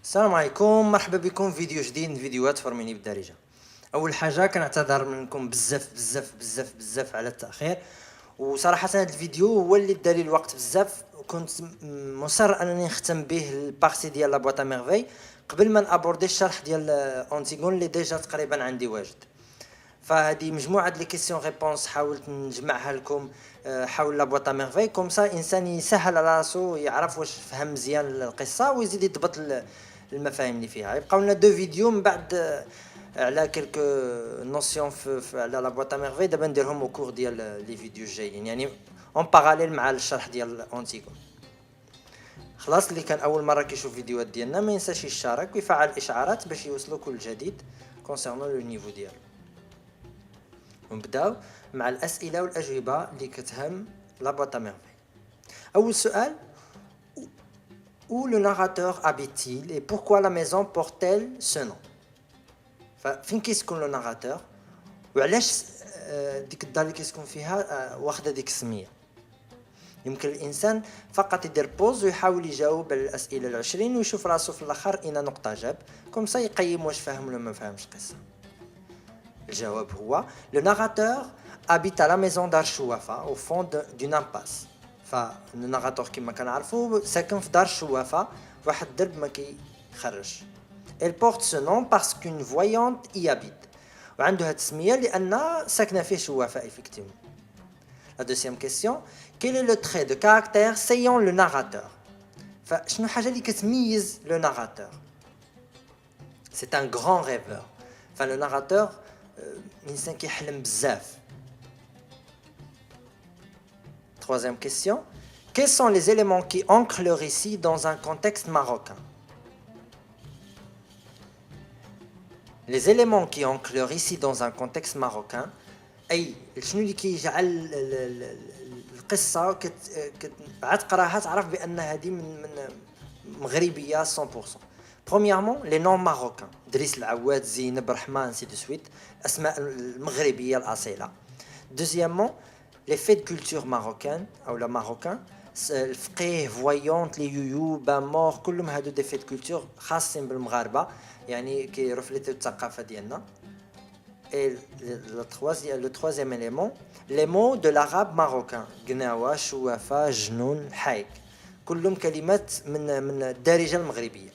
السلام عليكم، مرحبا بكم في فيديو جديد من فيديوهات فرميني بالدارجه. اول حاجه كنعتذر منكم بزاف على التاخير. وصراحه هذا الفيديو هو اللي دالي الوقت بزاف، وكنت مصر انني نختم به البارتي ديال لا بواط ميرفي قبل ما نابوردي الشرح ديال اونتيغون اللي ديجا تقريبا عندي واجد. فهذه مجموعه لي كيسيون ريبونس حاولت نجمعها لكم حول لا بواط ميرفي، كوم سا انسان يسهل على راسو يعرف واش فهم مزيان القصه ويزيد يضبط المفاهيم اللي فيها. يبقاو لنا دو فيديو من بعد على كلكو نوسيون على لا بواط ميرفي، دابا نديرهم او كور ديال لي فيديو الجايين، يعني اون باراليل مع الشرح ديال اونتيغون. خلاص، اللي كان اول مره كيشوف فيديوهات ديالنا ما ينساش يشارك ويفعل الاشعارات باش يوصلوا كل جديد كونسيرنو لو نيفو ديالو. ونبداو مع الاسئله والاجوبه اللي كتهم لا بواط ميرفي. اول سؤال: où le narrateur habite-t-il et pourquoi la maison porte-t-elle ce nom؟ فين كيسكن لو ناراتور وعلاش ديك الدار اللي كيسكن فيها واخده ديك السميه. يمكن الانسان فقط يدير بوز ويحاول يجاوب على الاسئله العشرين ويشوف راسو في الاخر اين نقطه جاب، كوم سا يقيم واش فاهم ولا ما فاهمش القصه. الجواب هو: le narrateur habite à la maison d'Archouafa au fond d'une impasse. فالناراتور كما كنعرفوا ساكن في دار الشوافه واحد الدرب ما كيخرج. Elle porte ce nom parce qu'une voyante y habite. وعنده هاد السميه لان ساكنه فيه شوافه effectivement. La deuxième question: quel est le trait de caractère saillant le narrateur؟ فشنو حاجه اللي كتميز لو ناراتور؟ C'est un grand rêveur. فلو ناراتور انسان كيحلم بزاف. Troisième question: quels sont les éléments qui ancrent le récit dans un contexte marocain؟ Les éléments qui ancrent le récit dans un contexte marocain، أي شنو اللي كيجعل القصة عاد تقراها تعرف بأن هذه من مغربية 100%. Premièrement, les noms marocains: دريس العواد، زينب، رحمن، سي دو سويت، أسماء المغربية الأصيلة. Deuxièmement, les faits de culture marocaine أو la marocain، الفقيه، فويونت، لي يويو، بان مور، كلهم هادو دي فيت كولتور خاصين بالمغاربه، يعني كيرفليتيو الثقافه ديالنا. اي لو troisième élément: les mots de l'arabe marocain، قناوه، شوافه، جنون، حايك، كلهم كلمات من الدارجه المغربيه.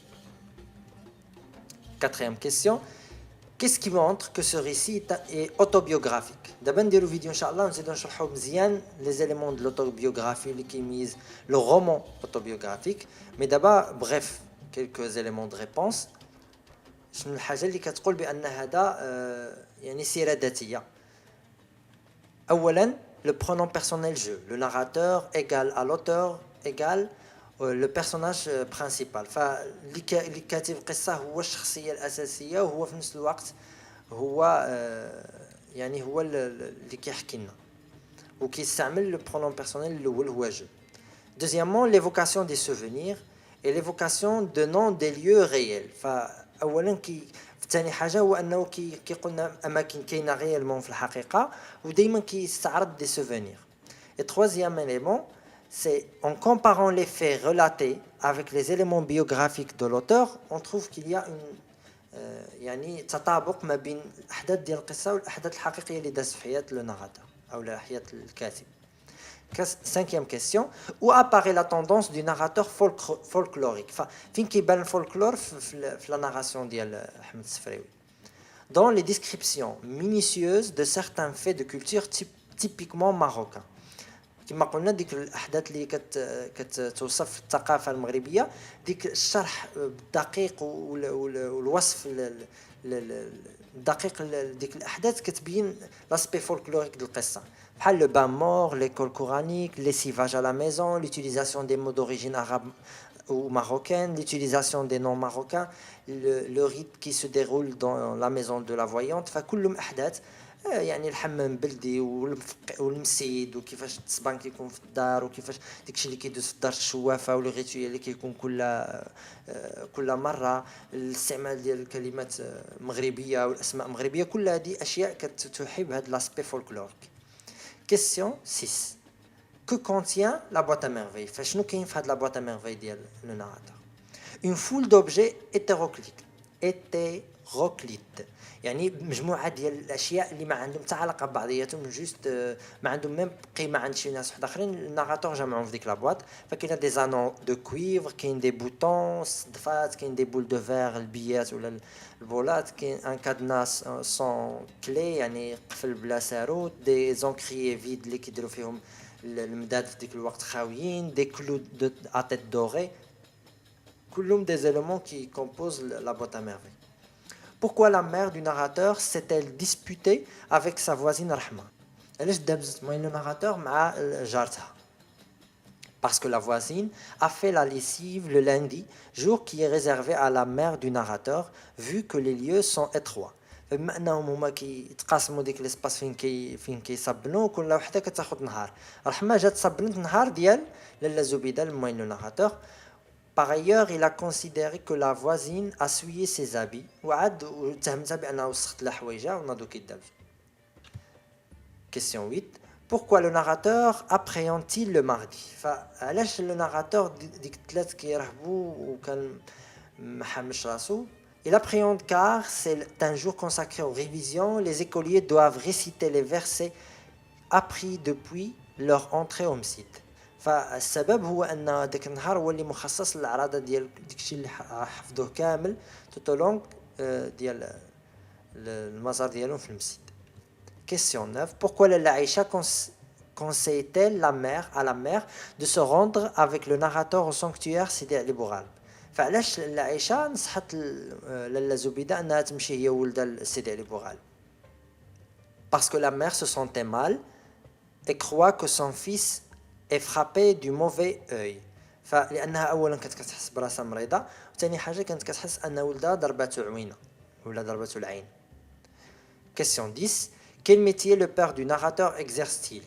Quatrième question: qu'est-ce qui montre que ce récit est autobiographique؟ دابا نديرو فيديو ان شاء الله ونزيدو نشرحو مزيان لي زيليمون دو l'autobiographie اللي كيميز لو رومان autobiographique. مي دابا بغيف كيلكو زيليمون دو ريبونس. شنو الحاجه اللي كتقول بان هذا يعني سيره ذاتيه؟ اولا le pronom personnel je، le narrateur égale à l'auteur égale لو بيرسوناج برينسيبال. فاللي كاتب القصه هو الشخصيه الاساسيه وهو في نفس الوقت هو يعني هو اللي كيحكي لنا وكيستعمل لو برونون بيرسونيل الاول هو جو. دوزيامون ليفوكاسيون دي سوفونير اي ليفوكاسيون دو نون دي ليو ريال. فاولا ثاني حاجه هو انه كيقولنا اماكن كاينه ريالمون في الحقيقه ودائما كيستعرض دي سوفونير. اي troisième élément: c'est en comparant les faits relatés avec les éléments biographiques de l'auteur, on trouve qu'il y a une يعني تطابق ما بين الاحداث ديال القصه والاحداث الحقيقيه اللي دازت في حياه لو ناراتور او حياه الكاتب. Cinquième question: où apparaît la tendance du narrateur folklorique؟ فين كيبان الفولكلور في لا ناراسيون ديال احمد السفريوي؟ dans les descriptions minutieuses de certains faits de culture typiquement marocains. كما قلنا ديك الاحداث اللي كتوصف الثقافه المغربيه، ديك الشرح الدقيق والوصف الدقيق ديك الاحداث كتبين لاسبي فولكلوريك ديال القصه، بحال لو بان مور، ليكول كورانيك، لي سيفاج à la maison، l'utilisation des mots d'origine arabe ou marocaine، l'utilisation des noms marocains، le rite qui se déroule dans la maison de la voyante. فكلهم احداث يعني الحمام بلدي والمسيد وكيفاش التصبان كيكون في الدار وكيفاش داكشي اللي كيدوز في الدار الشوافه والغيتويال اللي كيكون كل مره، الاستعمال ديال الكلمات مغربيه والاسماء مغربيه، كل هذه اشياء كتحي بهذا لاسبي فولكلوريك. كيسيون 6: que contient la boîte à merveilles؟ فشنو كاين في هاد لا boîte à merveilles ديال لو ناراتور؟ Une foule d'objets hétéroclites يعني مجموعه ديال الاشياء اللي ما عندهم حتى علاقه ببعضياتهم جوست ما عندهم ميم قيمه عند شي ناس واحد اخرين الناراتور جمعهم في ديك لابواط فكاين دي زانون دو كويفر كاين دي بوطون الصدفات كاين دي بول دو فير البيات ولا البولات كاين ان كادناس سون كلي يعني قفل بلا ساروت دي زونكريي فيد اللي كيديروا فيهم المداد في ديك الوقت خاويين دي كلو دو اتيت دوري كلهم des éléments qui composent la boîte à merveilles. Pourquoi la mère du narrateur s'est-elle disputée avec sa voisine Rahma? علاش دابزت موين le narrateur مع جارتها? Parce que la voisine a fait la lessive le lundi, jour qui est réservé à la mère du narrateur, vu que les lieux sont étroits. بما انهم هما كيتقاسموا ديك ليسباس فين كيصبنوا كل وحده كتاخذ نهار رحمه جات صبنت نهار ديال لاله زبيده الموين لو ناراتور. Par ailleurs, il a considéré que la voisine a souillé ses habits وعاد وتهمتها بأنها وسخت لها حوايجها وناضو كيدابزو. Question 8. Pourquoi le narrateur appréhende-t-il le mardi? فعلاش le narrateur ديك الثلاث كيرهبوا وكان محمش راسو. Il appréhende car c'est un jour consacré aux révisions. Les écoliers doivent réciter les versets appris depuis leur entrée au مسجد. فالسبب هو ان داك النهار هو اللي مخصص للعراضه ديال داكشي اللي حفظوه كامل توتولونغ ديال المزار ديالهم في المسجد. Question 9. Pourquoi la Aïcha conseille-t-elle à la mère de se rendre avec le narrateur au sanctuaire Sidi Ali Boural? فعلاش العائشة نصحت لاله زبيدة انها تمشي هي ولدها لسيدي علي بوغال؟ Parce que la mère se sentait mal et croit que son fils est frappé du mauvais œil. فلانها اولا كانت كتحس براسها مريضه وثاني حاجه كانت كتحس ان ولدها ضربته عوينه ولا ضربته العين. Question 10. Quel métier le père du narrateur exerce-t-il?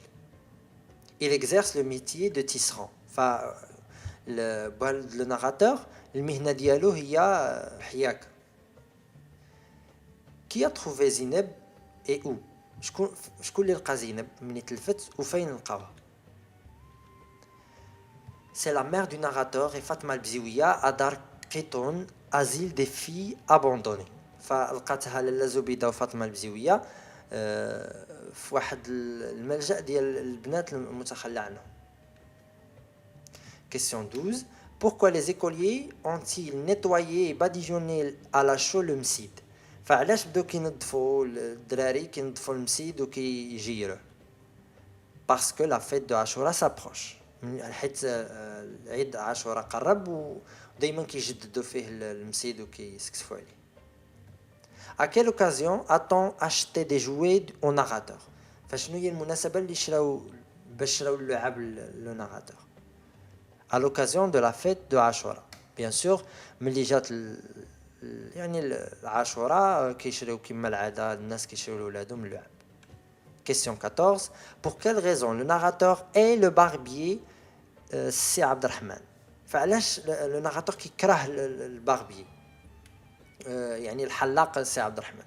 Il exerce le métier de tisserand. le narrateur المهنه ديالو هي حياك. Qui a trouvé Zineb et où? شكون اللي لقى زينب مني تلفت وفين لقاوها؟ C'est la mère du narrateur et Fatma al-Bziouia à Dar Qitoun, asile des filles abandonnées. فلقاتها لاله زبيده وفاطمه البزيويه في واحد الملجأ ديال البنات المتخلى عنهم. Question 12. Pourquoi les écoliers ont-ils nettoyé et badigeonné à la chaux le مسجد? فعلاش بداو كينظفوا الدراري كينظفوا المسجد وكيجيروه؟ Parce que la fête de Ashura s'approche. حيت عيد عاشوراء قرب ودائما كيجددوا فيه المسجد وكيسكسفوا عليه. À quelle occasion a-t-on acheté des jouets au narrateur? فشنو هي المناسبة اللي شراو اللعاب لو ناراتور؟ À l'occasion de la fête de Ashura. Bien sûr, ملي جات يعني العاشوراء كيشريو كما العادة الناس كيشريو لولادهم اللعاب. Question 14. Pour quelle raison le narrateur est le barbier سي عبد الرحمن؟ فعلاش لو ناراتور كيكره الباربي يعني الحلاق سي عبد الرحمن؟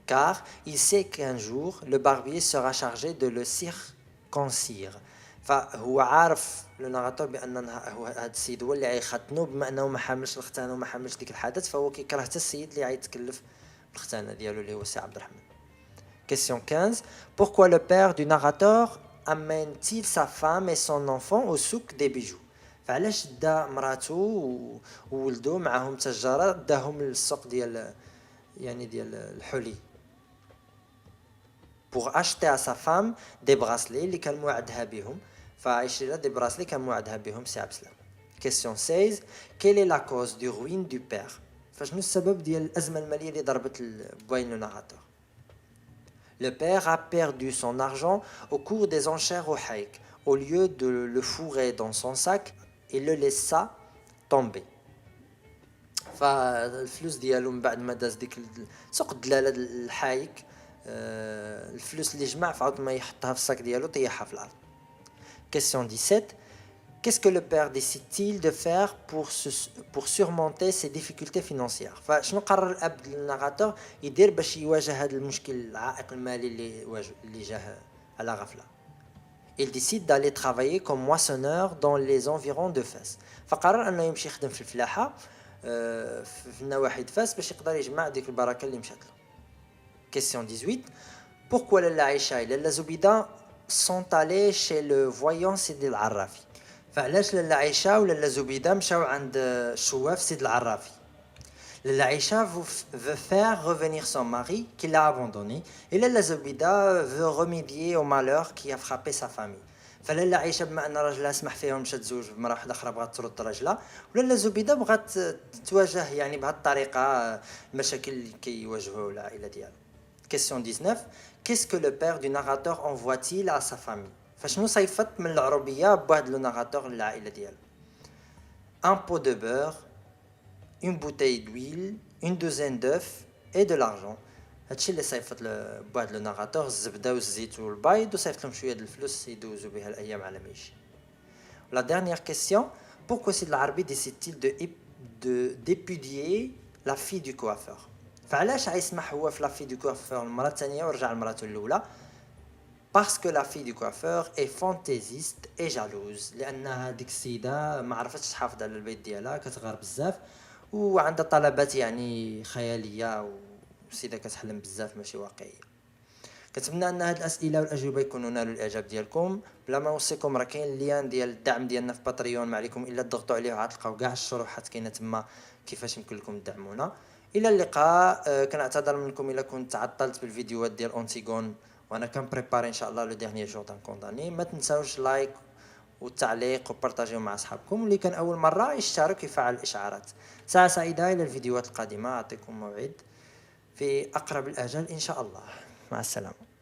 Car il sait qu'un jour le barbier sera chargé de le circoncire. فهو عارف لو ناراتور بان هذا السيد هو اللي غيختنو بما انه ما حاملش الختانه وما حاملش ديك الحدث فهو كيكره حتى السيد اللي غيتكلف بالختانه ديالو اللي هو سي عبد الرحمن. Question 15. Pourquoi le père du narrateur amène-t-il sa femme et son enfant au souk des bijoux? فعلاش دا مراته وولدو معهم تجارة داهم للسوق ديال الحلي؟ Pour acheter à sa femme des bracelets اللي كان موعدها بهم فيشري لها دي براسلي كان موعدها بهم سي عبد السلام. Question 16. Quelle est la cause du ruine du père? فشنو السبب ديال الأزمة المالية اللي ضربت بوين لو ناراتور؟ Le père a perdu son argent au cours des enchères au haïk. Au lieu de le fourrer dans son sac, il le laissa tomber. فالفلوس ديالو من بعد ما داز ديك سوق الدلاله الحايك الفلوس اللي جمع فعاود ما يحطها في الصاك ديالو طيحها في الارض. Question 17. Qu'est-ce que le père décide-t-il de faire pour surmonter ces difficultés financières? فشنو قرر الاب الناراتور يدير باش يواجه هذا المشكل العائق المالي اللي جاه على غفله؟ il décide d'aller travailler comme moissonneur dans les environs de Fès. فقرر انه يمشي يخدم في الفلاحه في نواحي فاس باش يقدر يجمع ديك البركه اللي مشات له. Question 18. Pourquoi لالا عائشة et لالا زبيدة sont allés chez le voyant سيدي العرافي؟ فعلاش لالا عائشة ولالا زبيدة مشاو عند الشواف سيد العرافي؟ لالا عائشة veut faire revenir son mari qui l'a abandonné et لالا زبيدة veut remédier au malheur qui a frappé sa famille. فلالا عائشة بما ان راجلها سمح فيها ومشات تزوج بمرأة واحدة اخرى بغات ترد راجلها، ولالا زبيدة بغات تواجه يعني بهذه الطريقة المشاكل اللي كيواجهوا العائلة ديالها. Question 19. Qu'est-ce que le père du narrateur envoie-t-il à sa famille؟ فشنو صيفط من العربية بواحد لو ناراتور للعائلة ديالو؟ Un pot de beurre, une bouteille d'huile, une douzaine d'œufs et de l'argent. هادشي اللي صيفط بواحد لو ناراتور، الزبده والزيت والبيض، وصيفط لهم شويه د الفلوس يدوزوا بها الايام على ما يجي. La dernière question. Pourquoi Sidi العربي décide-t-il de d'épudier la fille du coiffeur؟ فعلاش غيسمح هو في لا في دو كوافور المره الثانيه ورجع لمراته الاولى؟ Parce que la fille du coiffeur est fantaisiste et jalouse. لان هذيك السيده ما عرفتش تحافظ على البيت ديالها، كتغار بزاف وعندها طلبات يعني خياليه، وسيده كتحلم بزاف ماشي واقعيه. كنتمنى ان هاد الاسئله والاجوبه يكونوا نالوا الاعجاب ديالكم. بلا ما نوصيكم راه كاين اللين ديال الدعم ديالنا في باتريون، ما عليكم الا تضغطوا عليه وعاد تلقاو كاع الشروحات كاينه تما كيفاش يمكن لكم تدعمونا. الى اللقاء. كنعتذر منكم الا كنت تعطلت بالفيديوهات ديال اونتيغون وانا كنبريباري ان شاء الله لو ديرنيي جور دان كونداني. ما تنساوش لايك والتعليق وبارطاجيو مع اصحابكم، واللي كان اول مره يشترك ويفعل الاشعارات. ساعه سعيده الى الفيديوهات القادمه، اعطيكم موعد في اقرب الاجل ان شاء الله. مع السلامه.